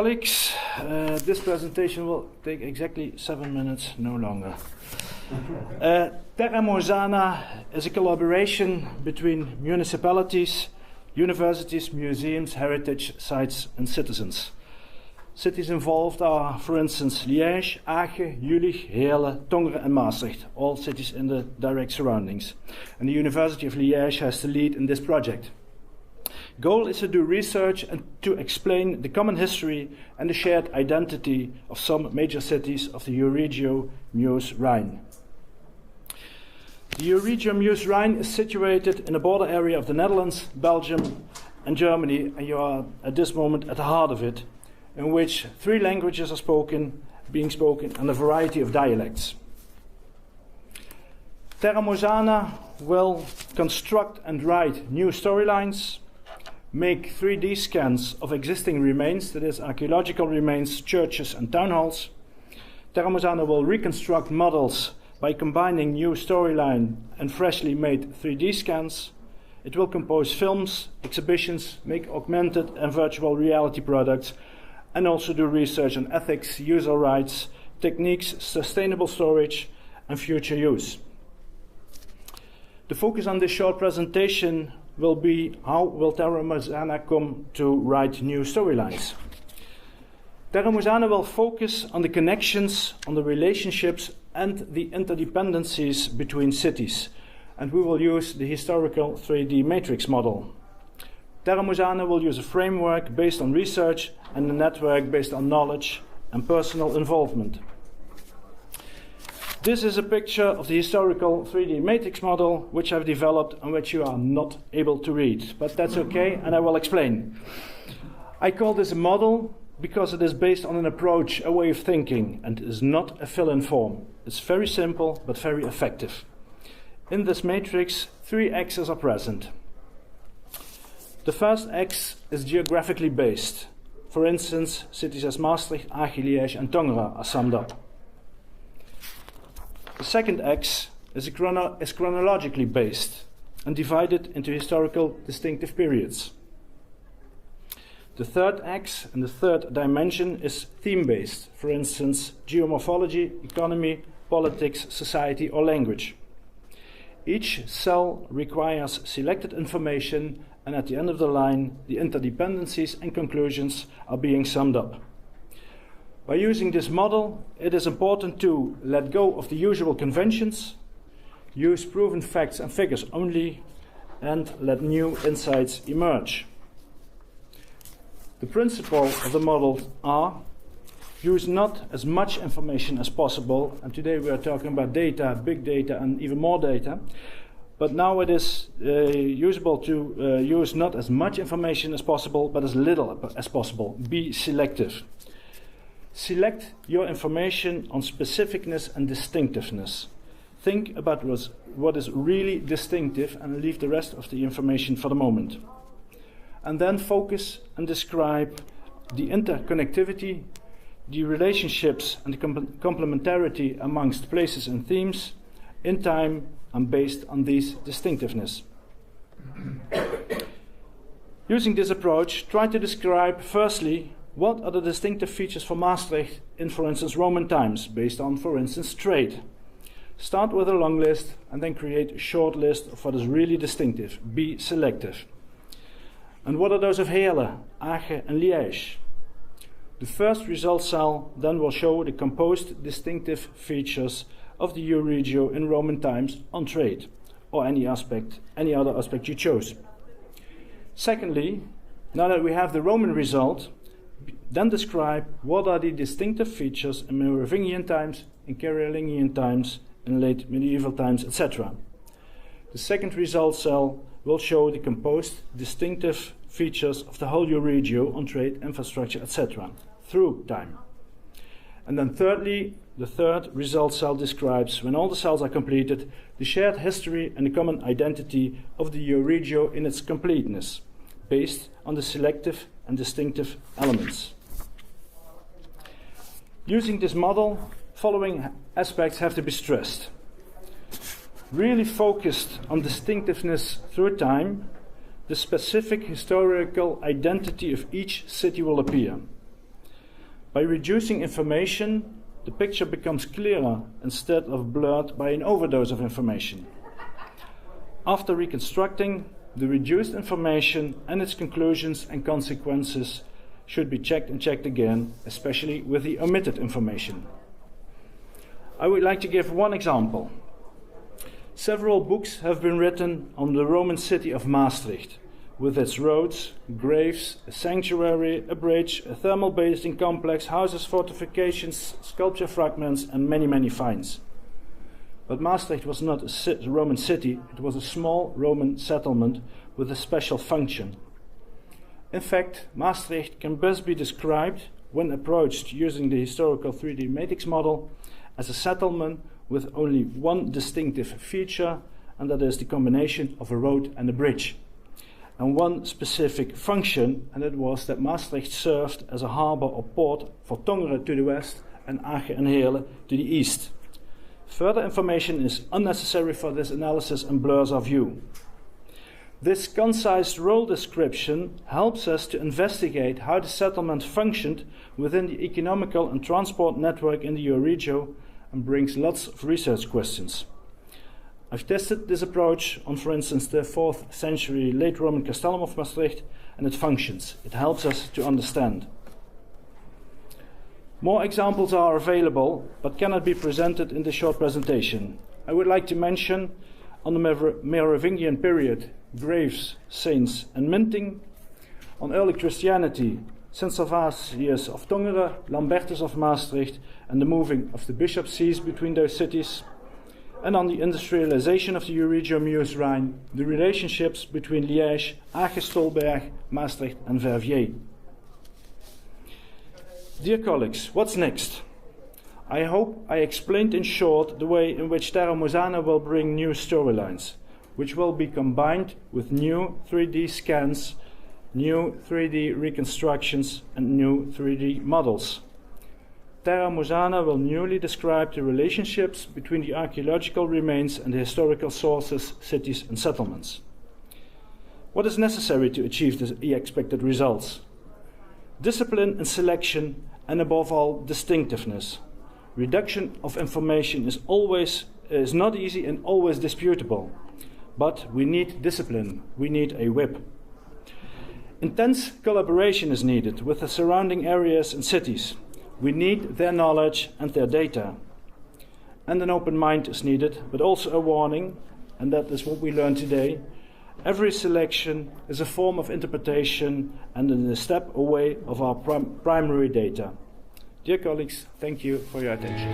colleagues, this presentation will take exactly 7 minutes, no longer. Terra Mosana is a collaboration between municipalities, universities, museums, heritage sites and citizens. Cities involved are, for instance, Liège, Aachen, Jülich, Tongeren and Maastricht, all cities in the direct surroundings. And the University of Liège has the lead in this project. Goal is to do research and to explain the common history and the shared identity of some major cities of the Euregio Meuse-Rhine. The Euregio Meuse-Rhine is situated in the border area of the Netherlands, Belgium and Germany, and you are at this moment at the heart of it, in which 3 languages are being spoken and a variety of dialects. Terra Mosana will construct and write new storylines, make 3D scans of existing remains, that is, archaeological remains, churches and town halls. Terra Mosana will reconstruct models by combining new storyline and freshly made 3D scans. It will compose films, exhibitions, make augmented and virtual reality products, and also do research on ethics, user rights, techniques, sustainable storage, and future use. The focus on this short presentation will be how will Terra Mosana come to write new storylines. Terra Mosana will focus on the connections, on the relationships and the interdependencies between cities, and we will use the historical 3D matrix model. Terra Mosana will use a framework based on research and a network based on knowledge and personal involvement. This is a picture of the historical 3D matrix model which I've developed and which you are not able to read, but that's okay, and I will explain. I call this a model because it is based on an approach, a way of thinking, and is not a fill-in form. It's very simple but very effective. In this matrix, 3 axes are present. The first X is geographically based. For instance, cities as Maastricht, Aachen, Liège and Tongeren are summed up. The second X is chronologically based and divided into historical distinctive periods. The third X and the third dimension is theme-based, for instance, geomorphology, economy, politics, society or language. Each cell requires selected information, and at the end of the line, the interdependencies and conclusions are being summed up. By using this model, it is important to let go of the usual conventions, use proven facts and figures only, and let new insights emerge. The principle of the model are: use not as much information as possible, and today we are talking about data, big data, and even more data, but now it is usable to use not as much information as possible, but as little as possible. Be selective. Select your information on specificness and distinctiveness. Think about what is really distinctive and leave the rest of the information for the moment. And then focus and describe the interconnectivity, the relationships and the complementarity amongst places and themes in time and based on these distinctiveness. Using this approach, try to describe firstly what are the distinctive features for Maastricht in, for instance, Roman times, based on, for instance, trade. Start with a long list and then create a short list of what is really distinctive. Be selective. And what are those of Heerlen, Aachen and Liège? The first result cell then will show the composed distinctive features of the Euregio in Roman times on trade, or any other aspect you chose. Secondly, now that we have the Roman result, then describe what are the distinctive features in Merovingian times, in Carolingian times, in late medieval times, etc. The second result cell will show the composed distinctive features of the whole Euregio on trade, infrastructure, etc. through time. And then thirdly, the third result cell describes, when all the cells are completed, the shared history and the common identity of the Euregio in its completeness, based on the selective and distinctive elements. Using this model, following aspects have to be stressed. Really focused on distinctiveness through time, the specific historical identity of each city will appear. By reducing information, the picture becomes clearer instead of blurred by an overdose of information. After reconstructing, the reduced information and its conclusions and consequences should be checked and checked again, especially with the omitted information. I would like to give one example. Several books have been written on the Roman city of Maastricht, with its roads, graves, a sanctuary, a bridge, a thermal bathing complex, houses, fortifications, sculpture fragments, and many, many finds. But Maastricht was not a Roman city, it was a small Roman settlement with a special function. In fact, Maastricht can best be described, when approached using the historical 3D matrix model, as a settlement with only one distinctive feature, and that is the combination of a road and a bridge. And one specific function, and it was that Maastricht served as a harbor or port for Tongeren to the west and Aachen and Heerlen to the east. Further information is unnecessary for this analysis and blurs our view. This concise role description helps us to investigate how the settlement functioned within the economical and transport network in the Euregio and brings lots of research questions. I've tested this approach on, for instance, the 4th century late Roman castellum of Maastricht, and it functions. It helps us to understand. More examples are available, but cannot be presented in this short presentation. I would like to mention, on the Merovingian period, graves, saints, and minting. On early Christianity, St. Servatius of Tongeren, Lambertus of Maastricht, and the moving of the bishop sees between those cities. And on the industrialization of the Euregio Meuse-Rhine, the relationships between Liège, Aachen, Maastricht, and Verviers. Dear colleagues, what's next? I hope I explained in short the way in which Terra Mosana will bring new storylines, which will be combined with new 3D scans, new 3D reconstructions, and new 3D models. Terra Mosana will newly describe the relationships between the archaeological remains and the historical sources, cities, and settlements. What is necessary to achieve the expected results? Discipline and selection, and above all, distinctiveness. Reduction of information is not easy and always disputable, but we need discipline, we need a whip. Intense collaboration is needed with the surrounding areas and cities. We need their knowledge and their data. And an open mind is needed, but also a warning, and that is what we learned today. Every selection is a form of interpretation and a step away of our primary data. Dear colleagues, thank you for your attention.